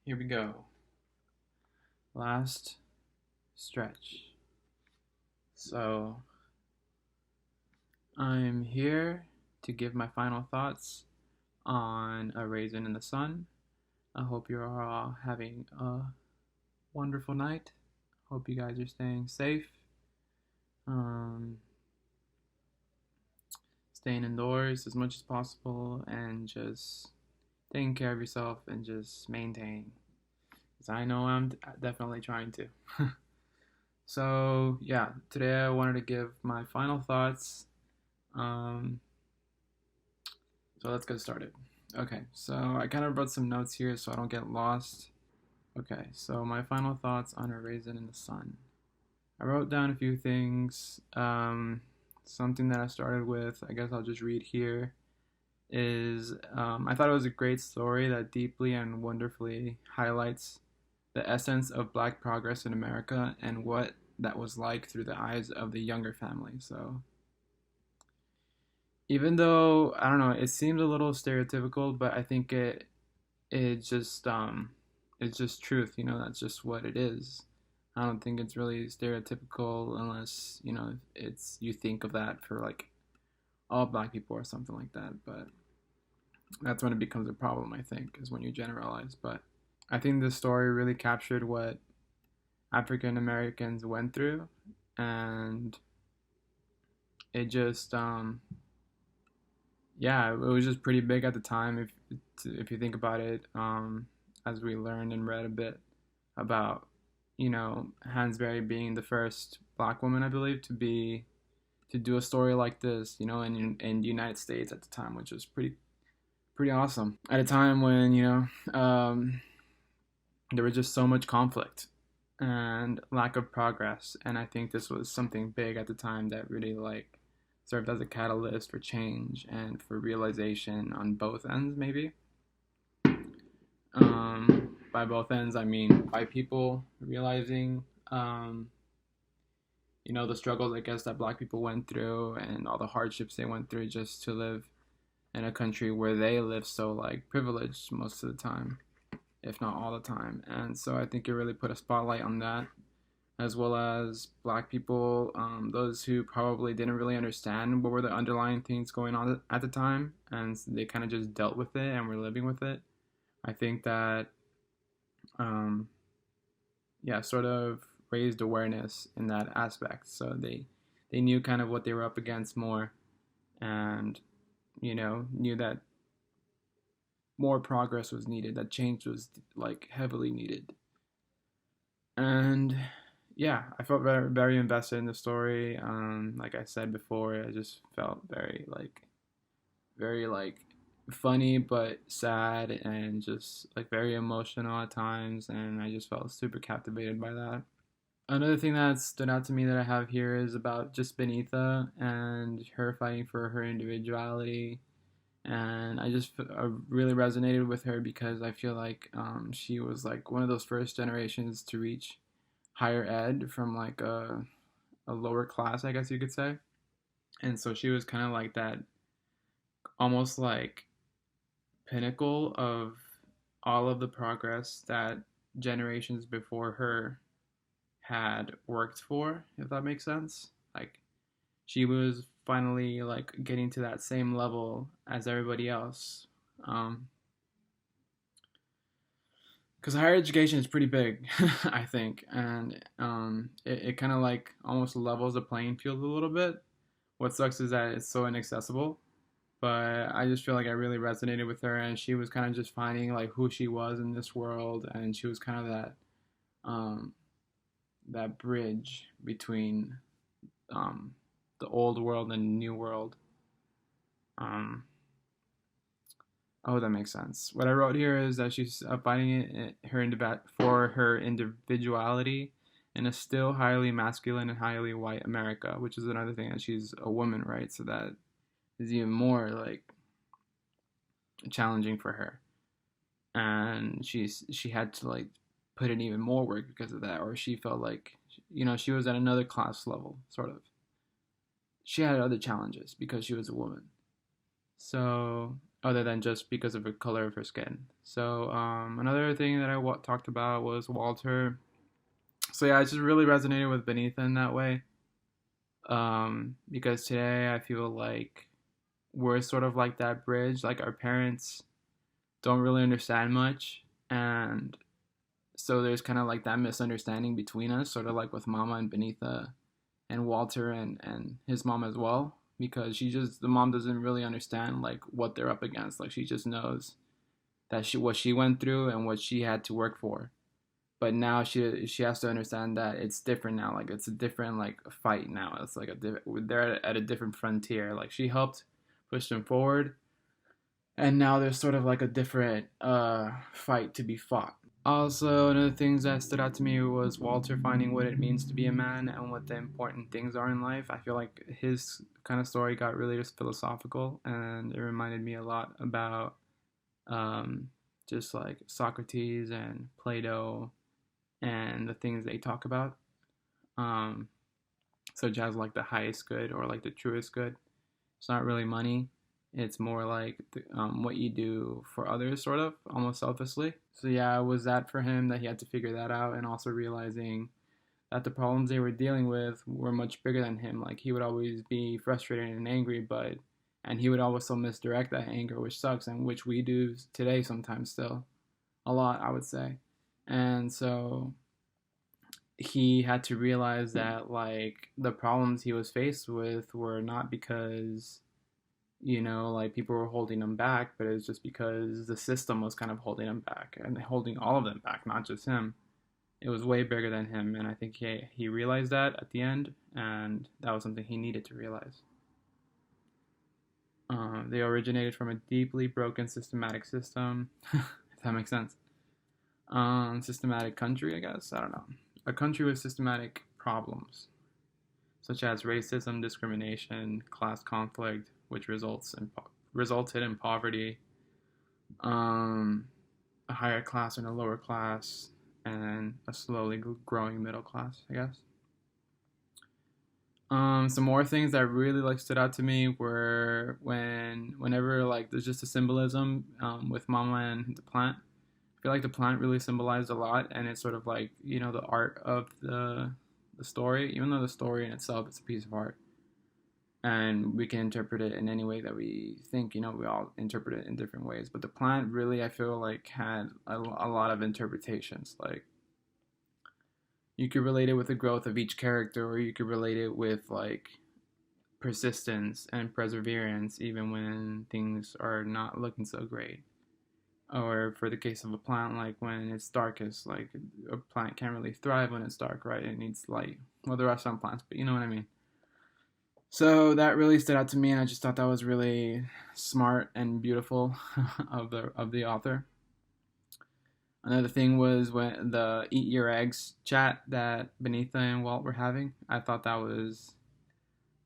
Here we go. Last stretch. So, I'm here to give my final thoughts on A Raisin in the Sun. I hope you're all having a wonderful night. Hope you guys are staying safe, um, staying indoors as much as possible, and just taking care of yourself and just maintain. Because I know I'm definitely trying to. So, yeah, today I wanted to give my final thoughts. Um, so let's get started. Okay, so I kind of wrote some notes here so I don't get lost. Okay, so my final thoughts on A Raisin in the Sun. I wrote down a few things. Something that I started with, I guess I'll just read here, is I thought it was a great story that deeply and wonderfully highlights the essence of Black progress in America and what that was like through the eyes of the younger family. So even though I don't know, it seems a little stereotypical, but I think it just it's just truth. That's just what it is. I don't think it's really stereotypical unless it's you think of that for like all black people or something like that. But that's when it becomes a problem. I think is when you generalize. But I think this story really captured what African Americans went through, and it just yeah, it was just pretty big at the time. If you think about it, as we learned and read a bit about, Hansberry being the first black woman, I believe, to do a story like this, in the United States at the time, which was pretty awesome. At a time when there was just so much conflict and lack of progress, and I think this was something big at the time that really like served as a catalyst for change and for realization on both ends, maybe. By both ends, I mean by people realizing, the struggles, I guess, that black people went through and all the hardships they went through just to live in a country where they live so, like, privileged most of the time, if not all the time. And so I think it really put a spotlight on that, as well as black people, those who probably didn't really understand what were the underlying things going on at the time, and they kind of just dealt with it and were living with it. I think that, um, yeah, sort of raised awareness in that aspect. So they knew kind of what they were up against more, and knew that more progress was needed, that change was like heavily needed. And yeah, I felt very invested in the story. Like I said before, I just felt very like funny but sad and just like very emotional at times, and I just felt super captivated by that. Another thing that stood out to me that I have here is about just Benitha and her fighting for her individuality, and I really resonated with her because I feel like she was like one of those first generations to reach higher ed from like a lower class, I guess you could say. And so she was kind of like that, almost like pinnacle of all of the progress that generations before her had worked for, if that makes sense. Like she was finally like getting to that same level as everybody else. Um, because higher education is pretty big, I think, and it kind of like almost levels the playing field a little bit. What sucks is that it's so inaccessible, but I just feel like I really resonated with her, and she was kind of just finding like who she was in this world, and she was kind of um, that bridge between um, the old world and the new world. Um, Oh, that makes sense. What I wrote here is that she's fighting for her individuality in a still highly masculine and highly white America, which is another thing that she's a woman, right? So that is even more like challenging for her, and she had to like put in even more work because of that, or she felt like she was at another class level, sort of. She had other challenges because she was a woman. So other than just because of the color of her skin. So another thing that I talked about was Walter. So yeah, I just really resonated with Benita in that way, because today I feel like we're sort of like that bridge. Like our parents don't really understand much, and so there's kind of like that misunderstanding between us, sort of like with Mama and Benita, and Walter and his mom as well, because the mom doesn't really understand like what they're up against. Like she just knows that what she went through and what she had to work for. But now she has to understand that it's different now. Like it's a different like fight now. It's like they're at a different frontier. Like she helped push them forward, and now there's sort of like a different fight to be fought. Also, another things that stood out to me was Walter finding what it means to be a man and what the important things are in life. I feel like his kind of story got really just philosophical, and it reminded me a lot about um, just like Socrates and Plato and the things they talk about, um, such as like the highest good or like the truest good. It's not really money. It's more like what you do for others, sort of, almost selflessly. So yeah, it was that for him that he had to figure that out, and also realizing that the problems they were dealing with were much bigger than him. Like he would always be frustrated and angry, and he would also misdirect that anger, which sucks, and which we do today sometimes still, a lot, I would say. And so he had to realize that like the problems he was faced with were not because like people were holding him back, but it was just because the system was kind of holding him back and holding all of them back, not just him. It was way bigger than him, and I think he realized that at the end, and that was something he needed to realize. They originated from a deeply broken systematic system, if that makes sense. Systematic country, I guess. I don't know. A country with systematic problems, such as racism, discrimination, class conflict, which resulted in poverty, um, a higher class and a lower class, and a slowly growing middle class, I guess. Some more things that really like stood out to me were whenever like there's just a symbolism with Mama and the plant. I feel like the plant really symbolized a lot, and it's sort of like the art of the story, even though the story in itself is a piece of art, and we can interpret it in any way that we think. We all interpret it in different ways, but the plant really, I feel like, had a lot of interpretations. Like you could relate it with the growth of each character, or you could relate it with like persistence and perseverance, even when things are not looking so great. Or for the case of a plant, like when it's darkest, like a plant can't really thrive when it's dark, right? It needs light. Well, there are some plants, but you know what I mean. So that really stood out to me, and I just thought that was really smart and beautiful of the author. Another thing was when the eat your eggs chat that Benita and Walt were having. I thought that was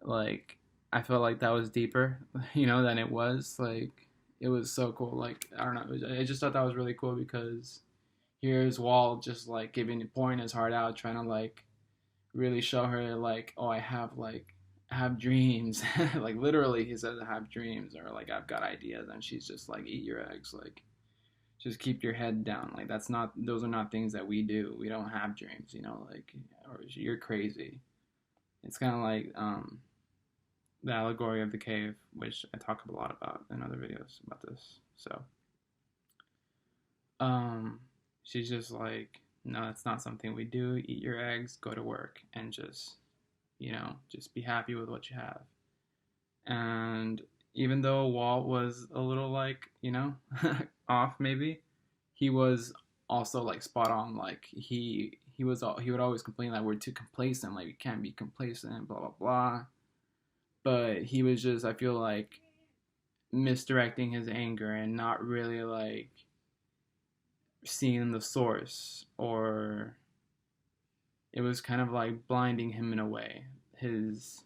like I felt like that was deeper, than it was. Like it was so cool. Like I don't know, I just thought that was really cool because here's Walt just like pouring his heart out, trying to like really show her like, oh, I have dreams. Like literally, he says I have dreams, or like I've got ideas, and she's just like, eat your eggs, like just keep your head down. Like those are not things that we do. We don't have dreams, like, or you're crazy. It's kind of like the allegory of the cave, which I talk a lot about in other videos about this. So um, she's just like, no, that's not something we do. Eat your eggs, go to work, and just be happy with what you have. And even though Walt was a little like, off maybe, he was also like spot on. Like he would always complain that we're too complacent, like we can't be complacent, blah blah blah. But he was just, I feel like, misdirecting his anger and not really like seeing the source, or it was kind of like blinding him in a way. His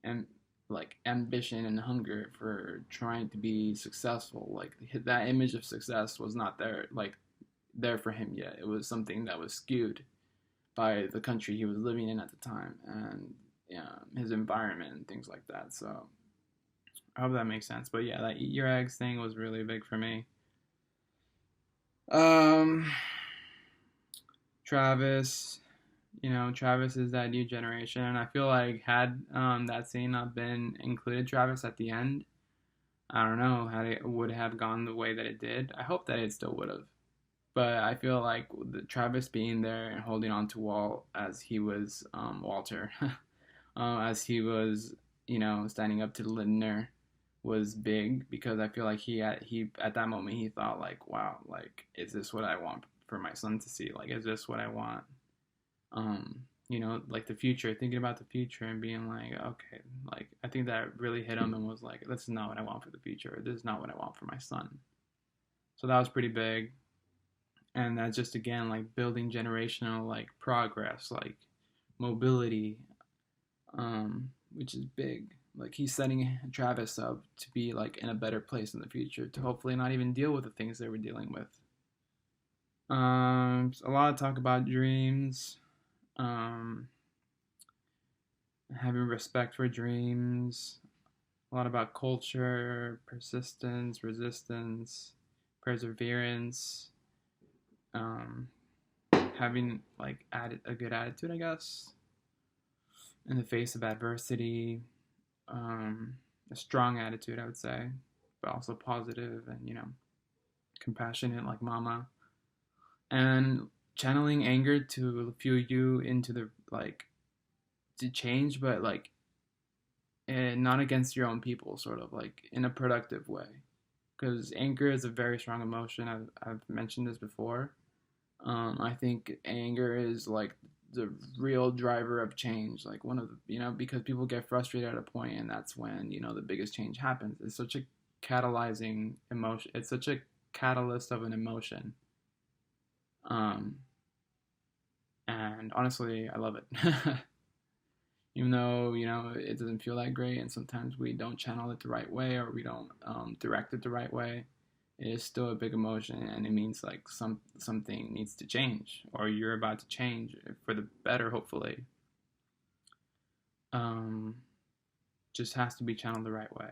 and ambition and hunger for trying to be successful, like that image of success was not there for him yet. It was something that was skewed by the country he was living in at the time, and his environment and things like that. So I hope that makes sense. But yeah, that eat your eggs thing was really big for me. Um, Travis, Travis is that new generation, and I feel like had that scene not been included, Travis at the end, I don't know how it would have gone the way that it did. I hope that it still would have, but I feel like the Travis being there and holding on to Walt as he was Walter, as he was standing up to Lindner was big because I feel like he at that moment he thought like, wow, like is this what I want for my son to see? Like is this what I want? Like the future, thinking about the future and being like, okay, like I think that really hit him and was like, this is not what I want for the future. This is not what I want for my son. So that was pretty big. And that's just again like building generational like progress, like mobility, which is big. Like he's setting Travis up to be like in a better place in the future to hopefully not even deal with the things they were dealing with. A lot of talk about dreams, um, having respect for dreams. A lot about culture, persistence, resistance, perseverance, um, having like a good attitude, I guess, in the face of adversity. A strong attitude, I would say, but also positive and compassionate, like Mama, and channeling anger to fuel you into the like to change, but like and not against your own people, sort of like in a productive way. Because anger is a very strong emotion. I've mentioned this before. I think anger is like the real driver of change. Like one of the, because people get frustrated at a point, and that's when the biggest change happens. It's such a catalyzing emotion. It's such a catalyst of an emotion. Um, and honestly, I love it. Even though it doesn't feel that great, and sometimes we don't channel it the right way or we don't direct it the right way, it is still a big emotion, and it means like something needs to change, or you're about to change for the better, hopefully. um just has to be channeled the right way.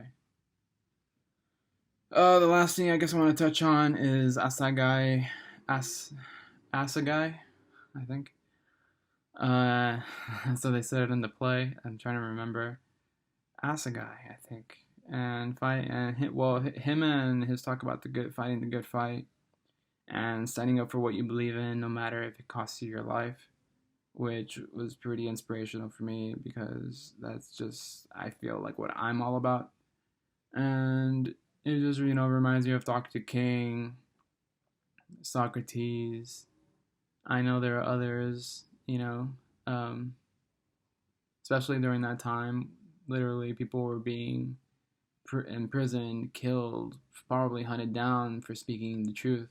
The last thing I guess I want to touch on is Asagai, As Asagai, I think. uh so they said it in the play. I'm trying to remember. Asagai, I think. And fight and him and his talk about the good fighting the good fight and standing up for what you believe in, no matter if it costs you your life, which was pretty inspirational for me because that's just I feel like what I'm all about. And it just reminds me of Dr. King, Socrates. I know there are others, um, especially during that time. Literally, people were being imprisoned, killed, probably hunted down for speaking the truth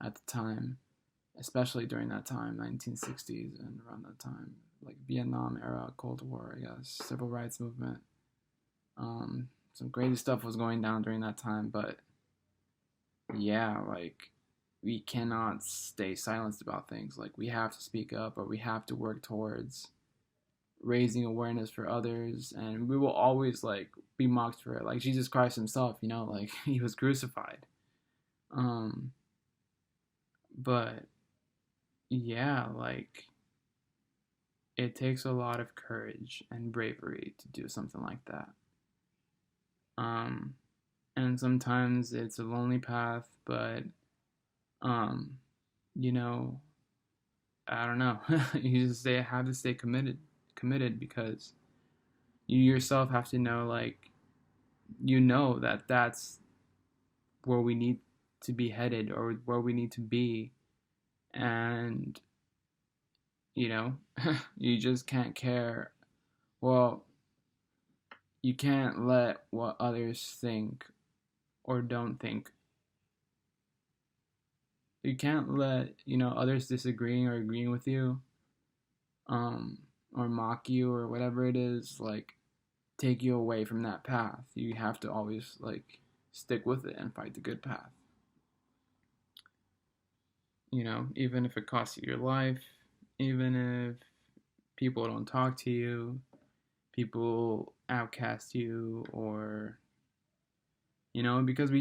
at the time, especially during that time, 1960s and around that time, like Vietnam era, Cold War, I guess, civil rights movement. Some crazy stuff was going down during that time, but yeah, like we cannot stay silenced about things. Like we have to speak up, or we have to work towards raising awareness for others, and we will always like be mocked for it, like Jesus Christ himself, like he was crucified. um but yeah, like it takes a lot of courage and bravery to do something like that. um and sometimes it's a lonely path, but um you know I don't know. You just have to stay committed because you yourself have to know, like, that that's where we need to be headed, or where we need to be. And you know you just can't care. Well, you can't let what others think or don't think. You can't let others disagreeing or agreeing with you, um or mock you or whatever it is, like take you away from that path. You have to always like stick with it and fight the good path. Even if it costs you your life, even if people don't talk to you, people outcast you, or because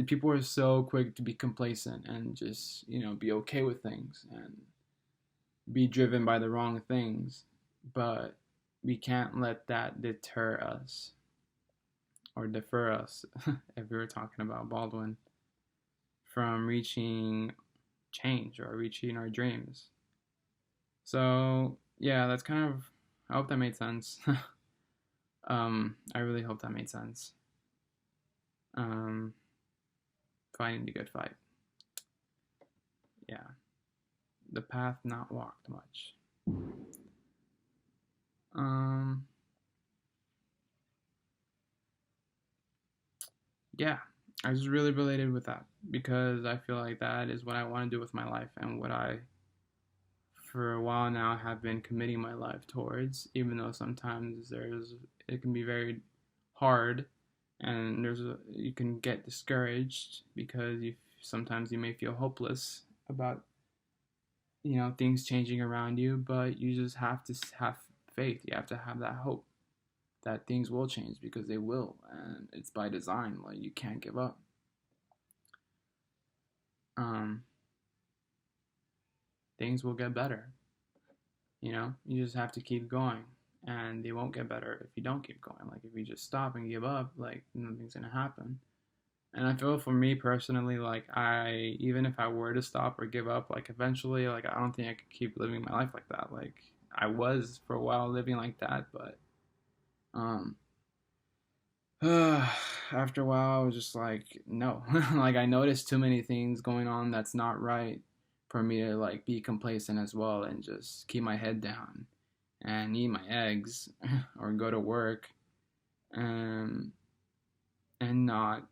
people are so quick to be complacent and just, be okay with things and be driven by the wrong things. But we can't let that deter us or defer us, if we were talking about Baldwin, from reaching change or reaching our dreams. So, yeah, that's kind of, I hope that made sense. I really hope that made sense. Um, Fighting the good fight. Yeah. The path not walked much. Um, yeah, I just really related with that because I feel like that is what I want to do with my life and what I, for a while now, have been committing my life towards, even though sometimes it can be very hard and you can get discouraged because sometimes you may feel hopeless about things changing around you, but you just have to have faith. You have to have that hope that things will change because they will, and it's by design. Like, you can't give up. um Things will get better. You just have to keep going, and they won't get better if you don't keep going. Like, if you just stop and give up, like, nothing's gonna happen. And I feel, for me personally, like, even if I were to stop or give up, like, eventually, like, I don't think I could keep living my life like that. Like, I was for a while living like that, but um after a while I was just like, no. Like, I noticed too many things going on that's not right for me to, like, be complacent as well and just keep my head down and eat my eggs or go to work, um, and not,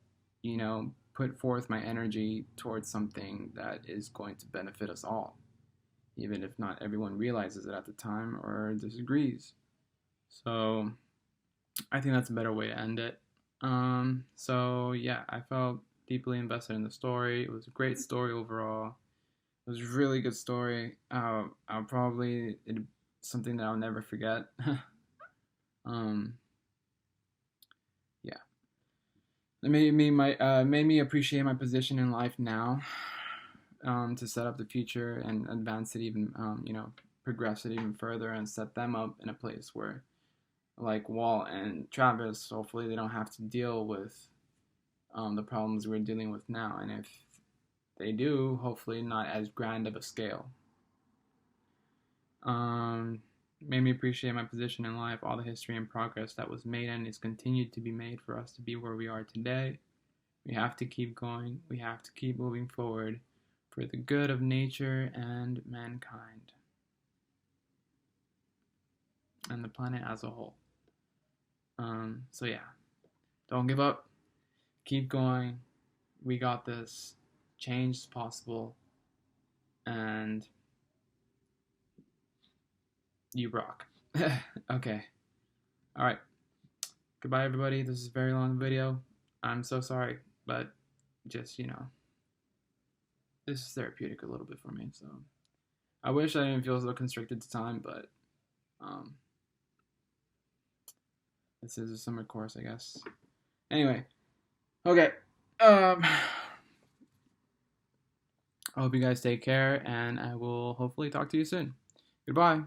put forth my energy towards something that is going to benefit us all, even if not everyone realizes it at the time or disagrees. So I think that's a better way to end it. So yeah, I felt deeply invested in the story. It was a great story overall. It was a really good story. I'll probably it's something that I'll never forget. um, yeah, it made me appreciate my position in life now. To set up the future and advance it even, progress it even further and set them up in a place where, like Walt and Travis, hopefully they don't have to deal with the problems we're dealing with now. And if they do, hopefully not as grand of a scale. Made me appreciate my position in life, all the history and progress that was made and is continued to be made for us to be where we are today. We have to keep going. We have to keep moving forward for the good of nature and mankind and the planet as a whole. So yeah, don't give up. Keep going. We got this. Change is possible. And you rock. Okay. All right. Goodbye, everybody. This is a very long video. I'm so sorry, but just, this is therapeutic a little bit for me. So I wish I didn't feel so constricted to time, but um, this is a summer course, I guess. Anyway, okay. I hope you guys take care, and I will hopefully talk to you soon. Goodbye.